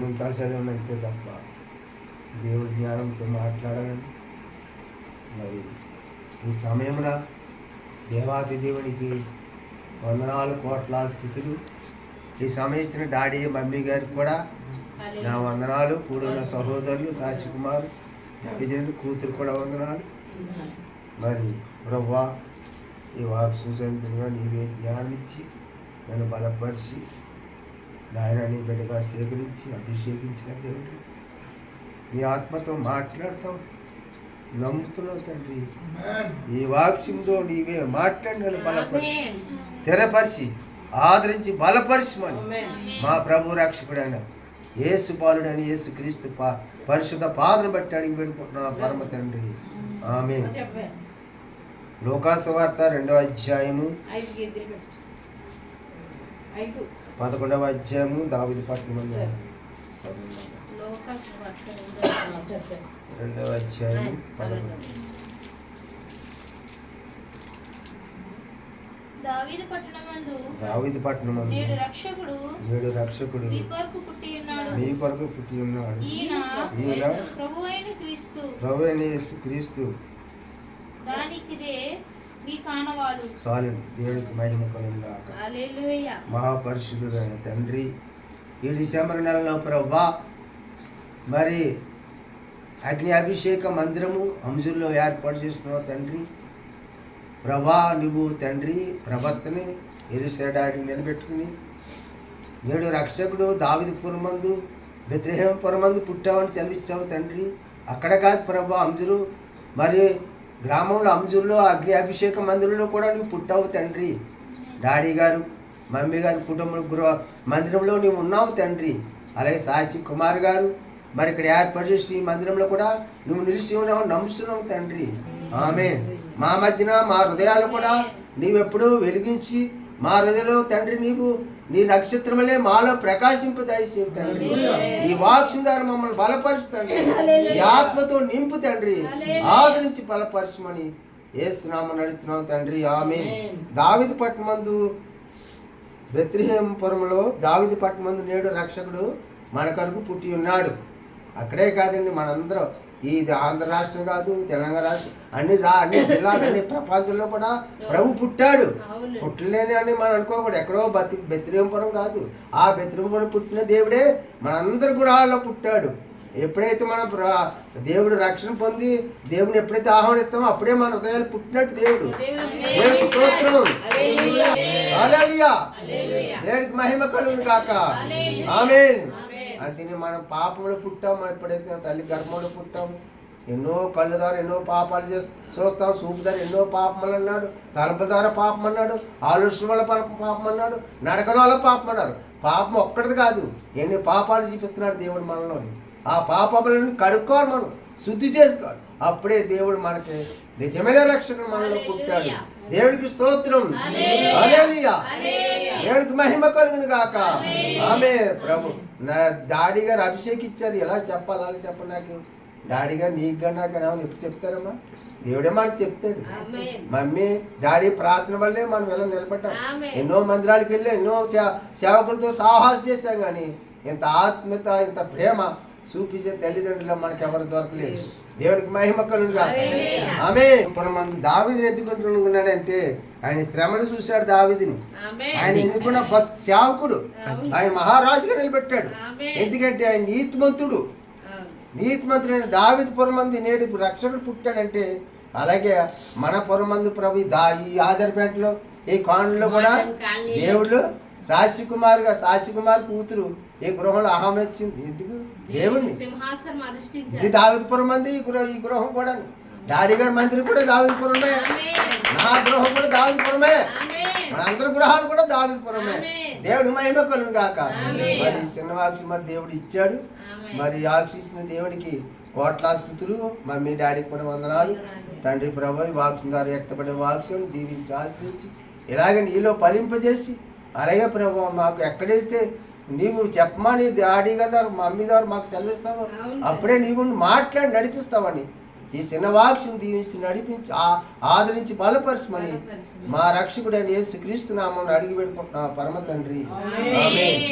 ముంతాశయం అంతే తప్ప దేవుడి జ్ఞానంతో మాట్లాడాలని. మరి ఈ సమయమున దేవాతి దేవునికి వందనాలు, కోట్లాది స్థుతులు. ఈ సమయం ఇచ్చిన డాడీ మమ్మీ గారికి కూడా నా వందనాలు. కూడున్న సహోదరులు సాక్షి కుమార్ విజయుడు కూతురు కూడా వందనాలు. మరి ప్రభువా, ఈ వాక్ సూచనగా నీవే జ్ఞానం ఇచ్చి నన్ను బలపరిచి నాయన నీ బిడ్డగా సేకరించి అభిషేకించిన దేవుడు, నీ ఆత్మతో మాట్లాడతావు, నమ్ముతున్నావు తండ్రి. ఈ వాక్యంతో నీవే మాట్లాడి నన్ను బలపరిచి తెరపరిచి ఆదరించి బలపరిచమని మా ప్రభు రక్షకుడైన యేసు బాలుడని యేసు క్రీస్తు పరిశుద్ధ పాదను బట్టి అడిగి పెట్టుకుంటున్నా పరమ తండ్రి, ఆమేన్. లోకాసువార్త 2వ అధ్యాయము 11వ అధ్యాయము దావీదు పట్టణం 2వ అధ్యాయము 11. దావీదు పట్టణమందు నేడు రక్షకుడు మీ కొరకు పుట్టి ఉన్నాడు. ఈయన ప్రభువైన యేసు క్రీస్తు. చాలండి. దేవుడికి మహిమ కలుగుగాక. మహాపరిశుద్ధుడైన తండ్రి, ఈ డిసెంబర్ నెలలో ప్రభువా మరి అగ్ని అభిషేక మందిరము అంజుల్లో ఏర్పాటు చేస్తున్నావు తండ్రి. ప్రభా నువ్వు తండ్రి ప్రవర్తని ఎలిసేడాడిని నిలబెట్టుకుని నేడు రక్షకుడు దావీదుపురమందు బెత్లెహేముపురమందు పుట్టావని సెలవిచ్చావు తండ్రి. అక్కడ కాదు ప్రభా, అంజురు మరి గ్రామంలో అంజుల్లో అగ్ని అభిషేక మందిరంలో కూడా నువ్వు పుట్టావు తండ్రి. డాడీ గారు మమ్మీ గారు కుటుంబ గృహ మందిరంలో నువ్వు ఉన్నావు తండ్రి. అలాగే సాక్షి కుమార్ గారు మరి ఇక్కడ ఏర్పాటు చేసి ఈ మందిరంలో కూడా నువ్వు నిలిచి ఉన్నావు, నమ్ముస్తున్నావు తండ్రి. ఆమేన్. మా మధ్యన మా హృదయాలు కూడా నీవెప్పుడూ వెలిగించి మా హృదయంలో తండ్రి నీవు నీ నక్షత్రములే మాలో ప్రకాశింపు దయచేవు తండ్రి. నీ వాక్యం ద్వారా మమ్మల్ని బలపరచు తండ్రి. నీ ఆత్మతో నింపు తండ్రి, ఆదరించి బలపరచమని యేసు నామమున అడుగుతున్నాం తండ్రి, ఆమేన్. దావీదు పట్టణమందు బెత్లెహేముపురములో దావీదు పట్టణమందు నేడు రక్షకుడు మన కొరకు పుట్టి ఉన్నాడు. అక్కడే కాదండి, మనందరం ఇది ఆంధ్ర రాష్ట్రం కాదు, తెలంగాణ రాష్ట్రం, అన్ని జిల్లాలు అన్ని ప్రపంచంలో కూడా ప్రభు పుట్టాడు. పుట్టలేని అని మనం అనుకోకూడదు. ఎక్కడో బెత్లెహేముపురం కాదు, ఆ బెత్లెహేముపురం పుట్టిన దేవుడే మనందరి గృహాల్లో పుట్టాడు. ఎప్పుడైతే మనం దేవుడు రక్షణ పొంది దేవుని ఎప్పుడైతే ఆహ్వానిస్తామో అప్పుడే మన హృదయాలు పుట్టినట్టు దేవుడు. దేవుడికి స్తోత్రం, హల్లెలూయా. దేవుడికి మహిమ కలుగును గాక, ఆమేన్. అందుకని మనం పాపంలో పుట్టాము. ఎప్పుడైతే తల్లి గర్భంలో పుట్టాము ఎన్నో కళ్ళు ద్వారా ఎన్నో పాపాలు చూస్తాం, చూపు ద్వారా ఎన్నో పాపములు అన్నాడు, తలుపుల ద్వారా పాపం అన్నాడు, ఆలోచన వల్ల పాపం అన్నాడు, నడకల వల్ల పాపం అన్నారు. పాపం ఒక్కటిది కాదు, ఎన్ని పాపాలు చూపిస్తున్నాడు దేవుడు మనలోని. ఆ పాపాలను కడుక్కోవాలి, మనం శుద్ధి చేసుకోవాలి. అప్పుడే దేవుడు మనకి నిజమైన రక్షకుడు మనలో పుట్టాడు. దేవుడికి స్తోత్రం, హల్లెలూయా. దేవుడికి మహిమ కలుగును గాక, ఆమేన్. ప్రభు నా డాడీ గారు అభిషేకించారు. ఎలా చెప్పాలి అలా చెప్పండి. నాకు డాడీ గారు నీకు కానీ నాకు ఏమన్నా ఎప్పుడు చెప్తారమ్మా? దేవుడే మనకు చెప్తాడు. మమ్మీ డాడీ ప్రార్థన వల్లే మనం ఇలా నిలబడ్డాం. ఎన్నో మందిరాలకు వెళ్ళి ఎన్నో సేవకులతో సాహసం చేశాం. కానీ ఇంత ఆత్మీయత ఇంత ప్రేమ చూపించే తల్లిదండ్రులు మనకు ఎవరు దొరకలేదు. దేవుడికి మహిమ కలుగుగా, ఆమేన్. ఇప్పుడు మనం దావీదుని ఎత్తుకుంటున్నాడంటే ఆయన శ్రమను చూశాడు దావీదుని. ఆయన ఎన్నుకున్న సేవకుడు, ఆయన మహారాజుగా నిలబెట్టాడు. ఎందుకంటే ఆయన నీతిమంతుడైన దావీదు పురమంది నేడు రక్షకుడు పుట్టాడంటే, అలాగే మన పురమందు ప్రభు ఈ ఆదర్పేటలో ఈ కానులో కూడా దేవుళ్ళు సాక్షి కుమార్ కూతురు ఈ గృహంలో ఆహ్వానించింది. ఎందుకు? దేవుణ్ణి. ఇది దావీదుపురం మంది ఈ గృహం కూడా. డాడీ గారి మందిరం కూడా దావీదుపురమే, నా గృహం కూడా దావీదుపురమే, మన అందరి గృహాలు కూడా దావీదుపురమే. దేవుడి మహిమ కలుగు గాక. మరి చిన్న వాక్యం మరి దేవుడు ఇచ్చాడు. మరి ఆశించిన దేవుడికి కోట్లాది స్తుతులు. మమ్మీ డాడీకి కూడా వందనాలు. తండ్రి ప్రభు వాక్యం ద్వారా వ్యక్తపడే వాక్యం దీవించి ఆశ్రయించి ఇలాగే నీలో ఫలింపజేసి, అలాగే ప్రభు మాకు ఎక్కడేస్తే నీవు చెప్పమని డాడీ గారు మమ్మీ గారు మాకు సెలవిస్తావు, అప్పుడే నీవు మాట్లాడి నడిపిస్తావని ఈ చిన్న వాక్యం దీవించి నడిపించి ఆదరించి బలపరచమని మా రక్షకుడైన యేసు క్రీస్తు నామమున అడిగి పెట్టుకుంటున్నా పరమ తండ్రి, ఆమేన్.